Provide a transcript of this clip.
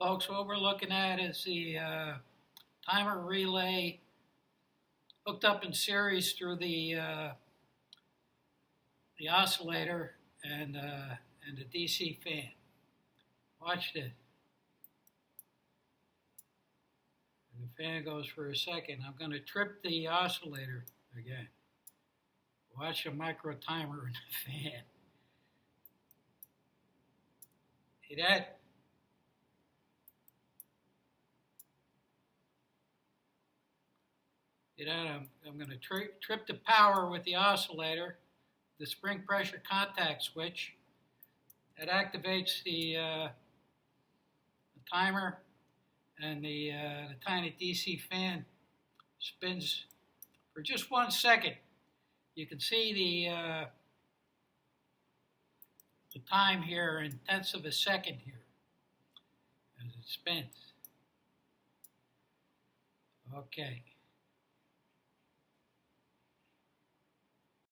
folks, what we're looking at is the timer relay hooked up in series through the oscillator and the DC fan. Watch this. And the fan goes for a second. I'm going to trip the oscillator again. Watch the micro timer and the fan. See that? I'm going to trip the power with the oscillator, the spring pressure contact switch. That activates the timer, and the tiny DC fan spins for just 1 second. You can see the time here in tenths of a second here as it spins. Okay.